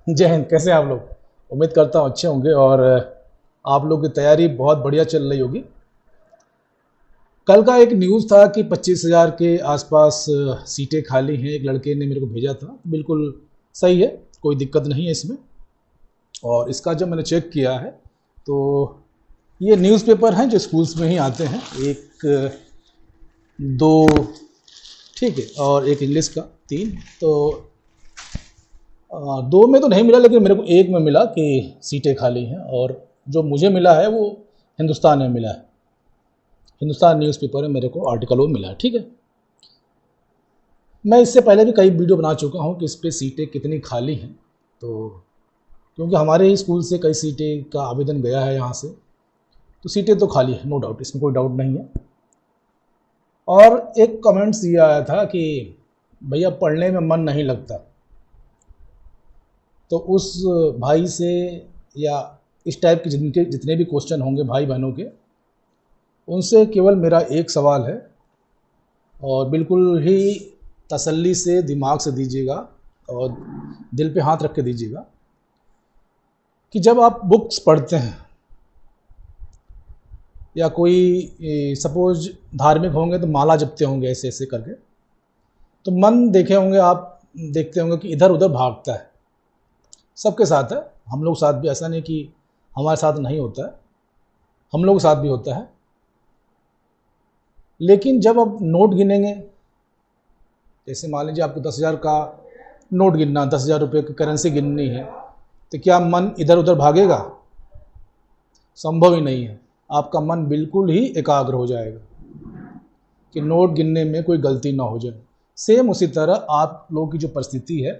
जय हिंद। कैसे हैं आप लोग? उम्मीद करता हूँ अच्छे होंगे और आप लोग की तैयारी बहुत बढ़िया चल रही होगी। कल का एक न्यूज़ था कि 25,000 के आसपास सीटें खाली हैं। एक लड़के ने मेरे को भेजा था। बिल्कुल सही है, कोई दिक्कत नहीं है इसमें। और इसका जब मैंने चेक किया है तो ये न्यूज़पेपर हैं जो स्कूल्स में ही आते हैं। एक, दो, ठीक है, और एक इंग्लिश का, तीन। तो दो में तो नहीं मिला, लेकिन मेरे को एक में मिला कि सीटें खाली हैं। और जो मुझे मिला है वो हिंदुस्तान में मिला है। हिंदुस्तान न्यूज़पेपर में मेरे को आर्टिकल वो मिला है। ठीक है, मैं इससे पहले भी कई वीडियो बना चुका हूँ कि इस पर सीटें कितनी खाली हैं। तो क्योंकि हमारे ही स्कूल से कई सीटें का आवेदन गया है यहाँ से, तो सीटें तो खाली है, नो डाउट, इसमें कोई डाउट नहीं है। और एक कमेंट्स ये आया था कि भैया पढ़ने में मन नहीं लगता। तो उस भाई से, या इस टाइप के जिनके जितने भी क्वेश्चन होंगे भाई बहनों के, उनसे केवल मेरा एक सवाल है, और बिल्कुल ही तसल्ली से दिमाग से दीजिएगा और दिल पे हाथ रख के दीजिएगा कि जब आप बुक्स पढ़ते हैं या कोई सपोज धार्मिक होंगे तो माला जपते होंगे ऐसे ऐसे करके, तो मन देखे होंगे आप, देखते होंगे कि इधर उधर भागता है। सबके साथ है, हम लोग साथ भी, ऐसा नहीं कि हमारे साथ नहीं होता है, हम लोग साथ भी होता है। लेकिन जब आप नोट गिनेंगे, जैसे मान लीजिए आपको 10,000 का नोट गिनना, 10,000 रुपये की करेंसी गिननी है, तो क्या मन इधर उधर भागेगा? संभव ही नहीं है। आपका मन बिल्कुल ही एकाग्र हो जाएगा कि नोट गिनने में कोई गलती ना हो जाए। सेम उसी तरह आप लोगों की जो परिस्थिति है,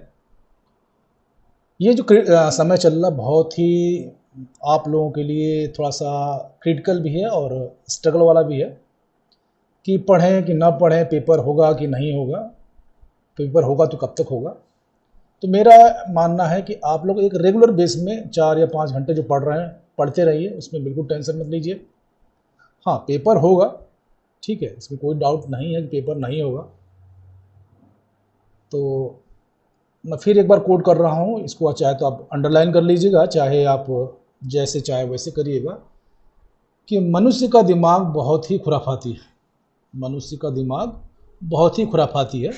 ये जो समय चल रहा बहुत ही आप लोगों के लिए थोड़ा सा क्रिटिकल भी है और स्ट्रगल वाला भी है कि पढ़ें कि ना पढ़ें, पेपर होगा कि नहीं होगा, पेपर होगा तो कब तक होगा। तो मेरा मानना है कि आप लोग एक रेगुलर बेस में 4 या 5 घंटे जो पढ़ रहे हैं पढ़ते रहिए, उसमें बिल्कुल टेंशन मत लीजिए। हाँ, पेपर होगा, ठीक है, इसमें कोई डाउट नहीं है कि पेपर नहीं होगा। तो मैं फिर एक बार कोट कर रहा हूँ इसको, चाहे तो आप अंडरलाइन कर लीजिएगा, चाहे आप जैसे चाहे वैसे करिएगा, कि मनुष्य का दिमाग बहुत ही खुराफाती है। मनुष्य का दिमाग बहुत ही खुराफाती है।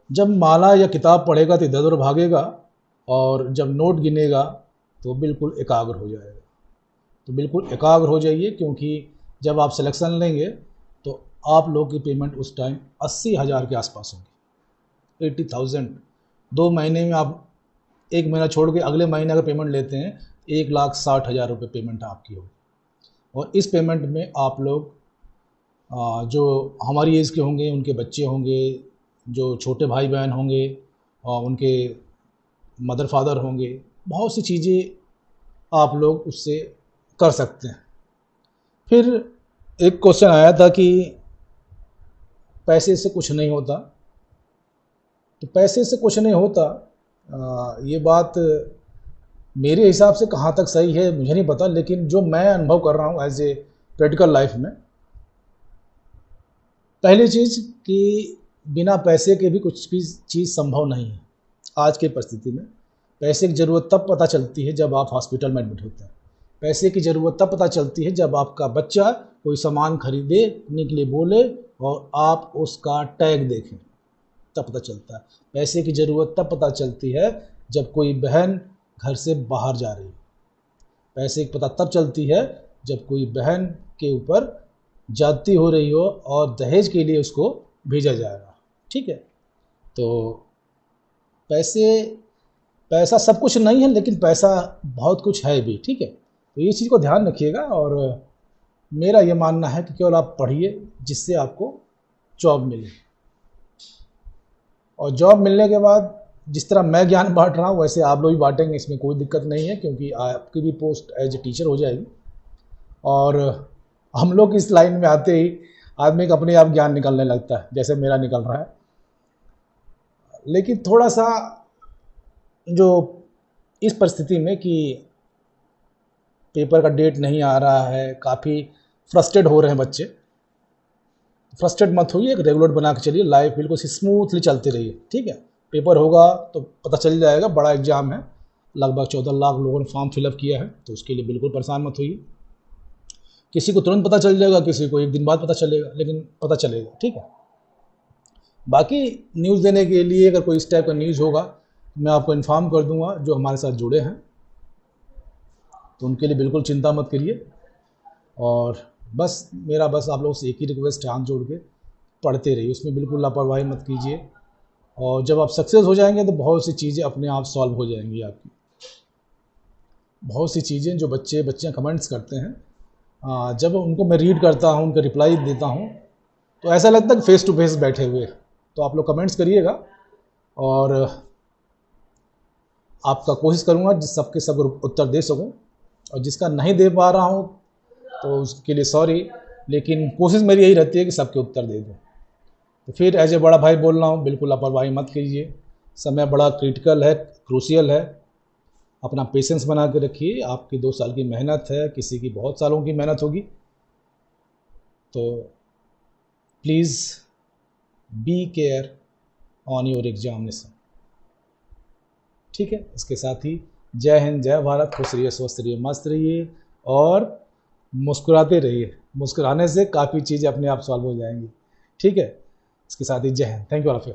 जब माला या किताब पढ़ेगा तो इधर उधर भागेगा, और जब नोट गिनेगा तो बिल्कुल एकाग्र हो जाएगा। तो बिल्कुल एकाग्र हो जाइए, क्योंकि जब आप सिलेक्शन लेंगे तो आप लोग की पेमेंट उस टाइम 80,000 के आसपास होगी, 80,000। 2 महीने में आप, एक महीना छोड़ के अगले महीने का पेमेंट लेते हैं, 1,60,000 रुपये पेमेंट आपकी होगी। और इस पेमेंट में आप लोग जो हमारी एज के होंगे, उनके बच्चे होंगे, जो छोटे भाई बहन होंगे, और उनके मदर फादर होंगे, बहुत सी चीज़ें आप लोग उससे कर सकते हैं। फिर एक क्वेश्चन आया था कि पैसे से कुछ नहीं होता। तो पैसे से कुछ नहीं होता, ये बात मेरे हिसाब से कहाँ तक सही है मुझे नहीं पता, लेकिन जो मैं अनुभव कर रहा हूँ एज ए प्रैक्टिकल लाइफ में, पहली चीज़ कि बिना पैसे के भी कुछ भी चीज़ संभव नहीं है। आज की परिस्थिति में पैसे की ज़रूरत तब पता चलती है जब आप हॉस्पिटल में एडमिट होते हैं। पैसे की ज़रूरत तब पता चलती है जब आपका बच्चा कोई सामान खरीदने के लिए बोले और आप उसका टैग देखें, तब पता चलता है। पैसे की ज़रूरत तब पता चलती है जब कोई बहन घर से बाहर जा रही है। पैसे की पता तब चलती है जब कोई बहन के ऊपर जाती हो रही हो और दहेज के लिए उसको भेजा जाएगा। ठीक है, तो पैसा सब कुछ नहीं है, लेकिन पैसा बहुत कुछ है भी। ठीक है, तो ये चीज़ को ध्यान रखिएगा। और मेरा ये मानना है कि केवल आप पढ़िए जिससे आपको जॉब मिले, और जॉब मिलने के बाद जिस तरह मैं ज्ञान बांट रहा हूँ वैसे आप लोग भी बांटेंगे, इसमें कोई दिक्कत नहीं है, क्योंकि आपकी भी पोस्ट एज ए टीचर हो जाएगी। और हम लोग इस लाइन में आते ही आदमी का अपने आप ज्ञान निकलने लगता है, जैसे मेरा निकल रहा है। लेकिन थोड़ा सा जो इस परिस्थिति में कि पेपर का डेट नहीं आ रहा है, काफ़ी फ्रस्ट्रेट हो रहे हैं बच्चे। फ्रस्ट्रेट मत होइए, एक रेगुलर बना के चलिए, लाइफ बिल्कुल स्मूथली चलती रहिए। ठीक है, पेपर होगा तो पता चल जाएगा, बड़ा एग्ज़ाम है, लगभग 14 लाख लोगों ने फॉर्म फिलअप किया है, तो उसके लिए बिल्कुल परेशान मत होइए। किसी को तुरंत पता चल जाएगा, किसी को एक दिन बाद पता चलेगा, लेकिन पता चलेगा, ठीक है। बाकी न्यूज़ देने के लिए अगर कोई इस टाइप का न्यूज़ होगा मैं आपको इन्फॉर्म कर दूंगा, जो हमारे साथ जुड़े हैं, तो उनके लिए बिल्कुल चिंता मत करिए। और मेरा आप लोगों से एक ही रिक्वेस्ट है, हाथ जोड़ के पढ़ते रहिए, उसमें बिल्कुल लापरवाही मत कीजिए। और जब आप सक्सेस हो जाएंगे तो बहुत सी चीज़ें अपने आप सॉल्व हो जाएंगी आपकी। बहुत सी चीज़ें जो बच्चियाँ कमेंट्स करते हैं, जब उनको मैं रीड करता हूँ, उनका रिप्लाई देता हूँ, तो ऐसा लगता है कि फेस टू फेस बैठे हुए। तो आप लोग कमेंट्स करिएगा और आपका कोशिश करूँगा जिस सबके सब उत्तर दे सकूँ, और जिसका नहीं दे पा रहा हूँ तो उसके लिए सॉरी, लेकिन कोशिश मेरी यही रहती है कि सबके उत्तर दे दूँ। तो फिर एज ए बड़ा भाई बोल रहा हूँ, बिल्कुल लापरवाही मत कीजिए, समय बड़ा क्रिटिकल है, क्रूशियल है। अपना पेशेंस बना के रखिए, आपकी 2 साल की मेहनत है, किसी की बहुत सालों की मेहनत होगी। तो please be care on your examination, ठीक है। इसके साथ ही जय हिंद, जय भारत, खुश रहिए, स्वस्थ रहिए, मस्त रहिए और मुस्कुराते रहिए। मुस्कुराने से काफ़ी चीज़ें अपने आप सॉल्व हो जाएंगी, ठीक है। इसके साथ ही जय Hind, thank you all of you.